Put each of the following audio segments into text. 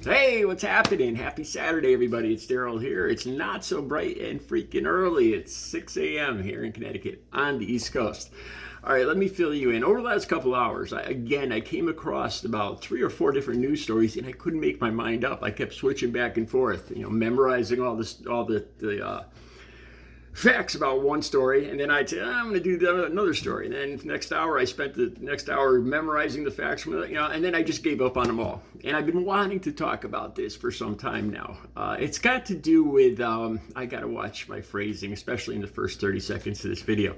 Hey, what's happening? Happy Saturday, everybody. It's Daryl here. It's not so bright and freaking early. It's 6 a.m. here in Connecticut on the East Coast. All right, let me fill you in. Over the last couple hours, I came across about 3 or 4 different news stories, and I couldn't make my mind up. I kept switching back and forth, memorizing all the facts about one story, and then I'd say, I'm going to do another story. And then next hour, I spent the next hour memorizing the facts from and then I just gave up on them all. And I've been wanting to talk about this for some time now. It's got to do with, I got to watch my phrasing, especially in the first 30 seconds of this video.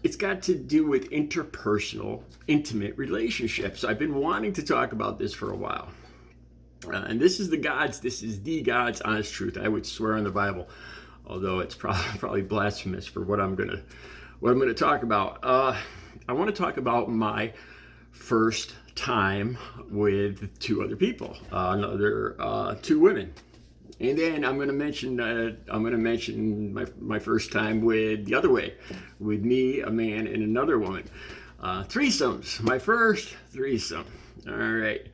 It's got to do with interpersonal, intimate relationships. I've been wanting to talk about this for a while. And this is the God's honest truth. I would swear on the Bible. Although it's probably blasphemous for what I'm gonna talk about. I want to talk about my first time with 2 other people, another 2 women, and then I'm gonna mention my first time with the other way, with me, a man, and another woman. Threesomes, my first threesome. All right.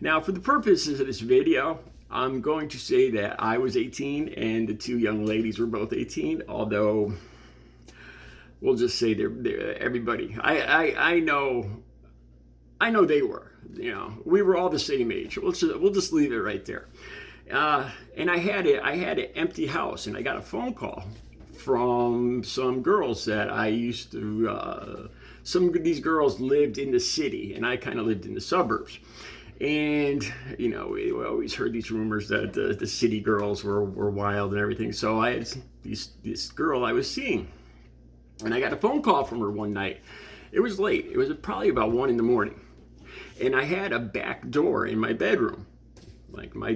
Now, for the purposes of this video, I'm going to say that I was 18 and the 2 young ladies were both 18, although we'll just say they're everybody. I know they were. We were all the same age. We'll just leave it right there. And I had an empty house, and I got a phone call from some girls that I used to. Some of these girls lived in the city, and I kind of lived in the suburbs. And, we always heard these rumors that the city girls were wild and everything. So I had this girl I was seeing. And I got a phone call from her one night. It was late. It was probably about 1 a.m. And I had a back door in my bedroom. Like my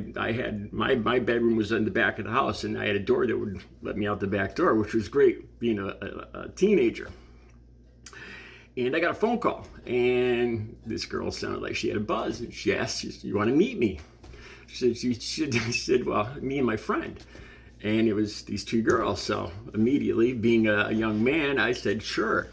bedroom was in the back of the house, and I had a door that would let me out the back door, which was great being a teenager. And I got a phone call, and this girl sounded like she had a buzz, and she asked, "You want to meet me?" She said, "Well, me and my friend." And it was these 2 girls. So immediately, being a young man, I said, "Sure."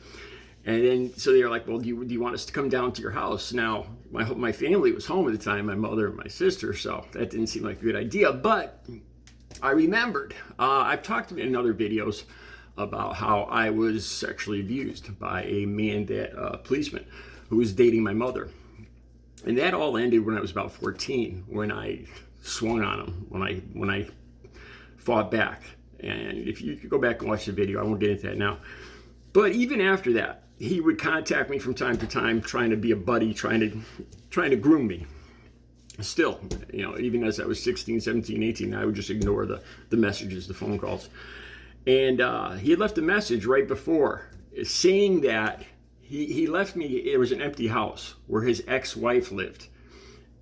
And then, so they were like, "Well, do you want us to come down to your house?" Now, my family was home at the time, my mother and my sister, so that didn't seem like a good idea. But I remembered, I've talked in other videos about how I was sexually abused by a man, policeman, who was dating my mother. And that all ended when I was about 14, when I swung on him, when I fought back. And if you could go back and watch the video, I won't get into that now. But even after that, he would contact me from time to time, trying to be a buddy, trying to groom me. Still, even as I was 16, 17, 18, I would just ignore the messages, the phone calls. And he had left a message right before saying that he left me, it was an empty house where his ex-wife lived,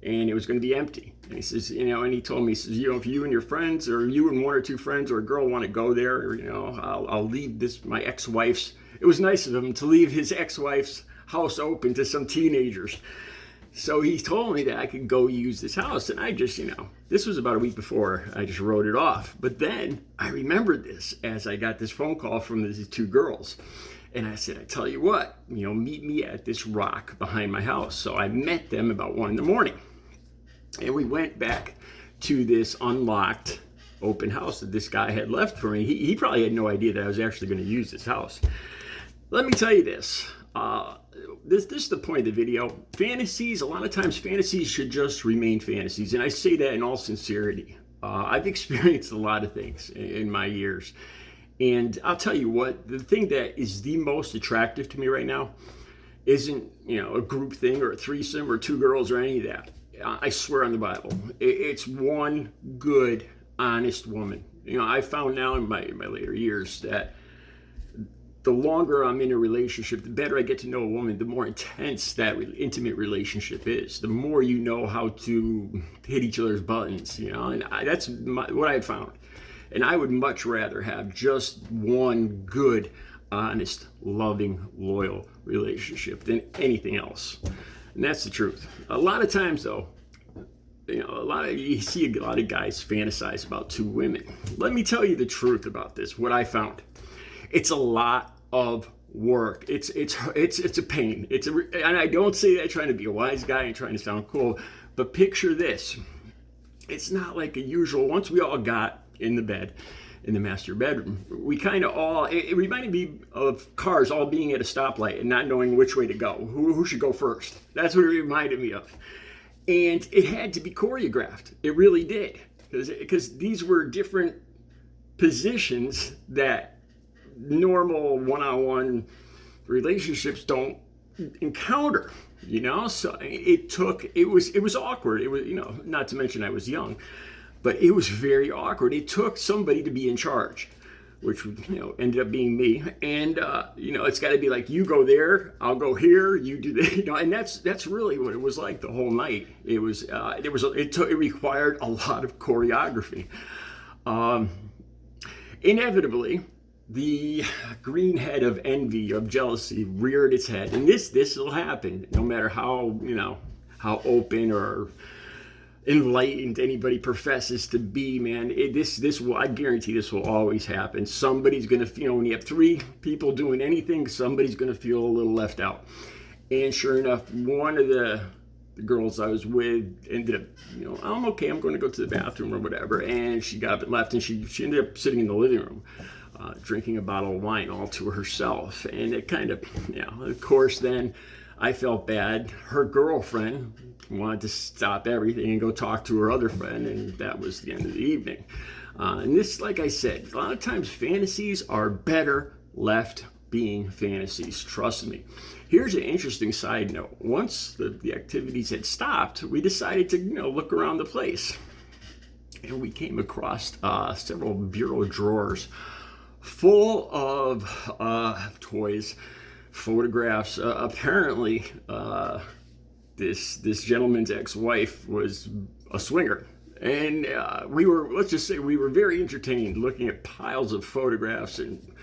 and it was going to be empty. And he says, and he told me, he says, if you and your friends, or you and 1 or 2 friends or a girl want to go there, I'll leave my ex-wife's, it was nice of him to leave his ex-wife's house open to some teenagers. So he told me that I could go use this house, and I just, this was about a week before, I just wrote it off. But then I remembered this as I got this phone call from these 2 girls. And I said, I tell you what, meet me at this rock behind my house. So I met them about 1 a.m. And we went back to this unlocked open house that this guy had left for me. He probably had no idea that I was actually going to use this house. Let me tell you this. This is the point of the video. Fantasies, a lot of times fantasies should just remain fantasies. And I say that in all sincerity. I've experienced a lot of things in my years. And I'll tell you what, the thing that is the most attractive to me right now isn't, a group thing or a threesome or 2 girls or any of that. I swear on the Bible. It's one good, honest woman. I found now in my later years that the longer I'm in a relationship, the better I get to know a woman, the more intense that intimate relationship is. The more you know how to hit each other's buttons, and that's what I found. And I would much rather have just one good, honest, loving, loyal relationship than anything else. And that's the truth. A lot of times, though, you see a lot of guys fantasize about 2 women. Let me tell you the truth about this, what I found. It's a lot of work. It's a pain. And I don't say that trying to be a wise guy and trying to sound cool, But picture this. It's not like a usual, once we all got in the bed, in the master bedroom, we kind of all, it reminded me of cars all being at a stoplight and not knowing which way to go, who should go first. That's what it reminded me of. And it had to be choreographed. It really did. Because these were different positions that normal one-on-one relationships don't encounter, you know. So it was awkward. It was, you know, not to mention I was young, but it was very awkward. It took somebody to be in charge, which, you know, ended up being me. And you know, it's got to be like, you go there, I'll go here, you do that, you know. And that's really what it was like the whole night. It required a lot of choreography. Inevitably, the green head of envy, of jealousy, reared its head, and this will happen no matter how, you know, how open or enlightened anybody professes to be, man. This will, I guarantee this will always happen. Somebody's gonna, you know, when you have three people doing anything, somebody's gonna feel a little left out. And sure enough, one of the girls I was with ended up, you know, I'm okay, I'm going to go to the bathroom or whatever, and she got up and left, and she ended up sitting in the living room, drinking a bottle of wine all to herself. And it kind of, you know, of course, then I felt bad. Her girlfriend wanted to stop everything and go talk to her other friend, and that was the end of the evening. And this, like I said, a lot of times fantasies are better left being fantasies, trust me. Here's an interesting side note. Once the activities had stopped, we decided to, you know, look around the place. And we came across several bureau drawers full of toys, photographs. Apparently, this gentleman's ex-wife was a swinger. And let's just say we were very entertained looking at piles of photographs and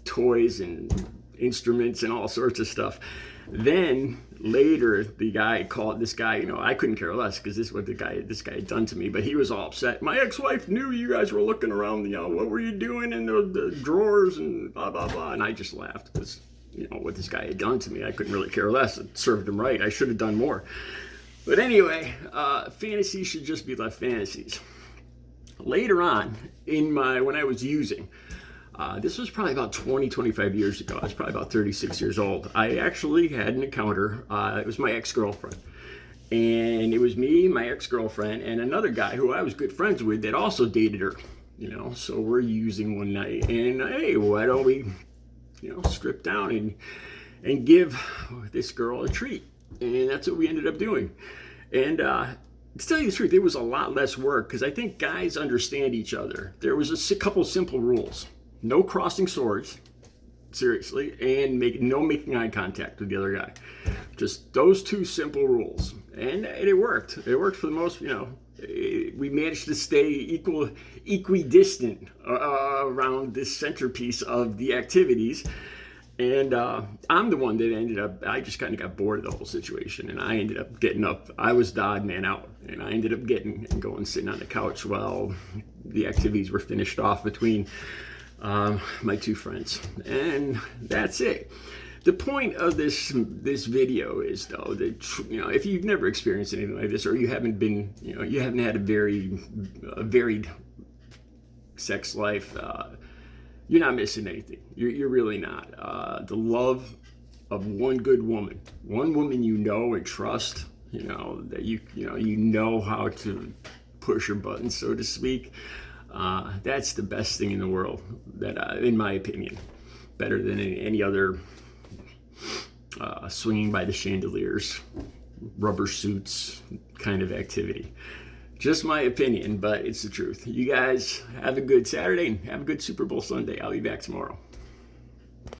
toys and instruments and all sorts of stuff. Then later, the guy called this guy, you know, I couldn't care less because this is what this guy had done to me, but he was all upset. My ex-wife knew you guys were looking around, you know, what were you doing in the drawers and blah, blah, blah. And I just laughed because, you know, what this guy had done to me, I couldn't really care less. It served him right. I should have done more. But anyway, fantasies should just be left fantasies. Later on, when I was using, this was probably about 25 years ago. I was probably about 36 years old. I actually had an encounter. It was my ex-girlfriend. And it was me, my ex-girlfriend, and another guy who I was good friends with that also dated her. You know, so we're using one night. And hey, why don't we, you know, strip down and give this girl a treat? And that's what we ended up doing. And to tell you the truth, it was a lot less work because I think guys understand each other. There was a couple simple rules. No crossing swords, seriously, and no making eye contact with the other guy. Just those two simple rules. And it worked. It worked for the most, you know, we managed to stay equidistant around this centerpiece of the activities. And I'm the one that ended up, I just kind of got bored of the whole situation, and I ended up getting up. I was the odd man out, and I ended up going sitting on the couch while the activities were finished off between my two friends. And that's it. The point of this video is, though, that, you know, if you've never experienced anything like this, or you haven't been, you know, you haven't had a varied sex life, you're not missing anything. You're really not. The love of one good woman, one woman you know and trust, you know, that you know how to push her buttons, so to speak. That's the best thing in the world, that in my opinion, better than any other swinging by the chandeliers, rubber suits kind of activity. Just my opinion, but it's the truth. You guys have a good Saturday and have a good Super Bowl Sunday. I'll be back tomorrow.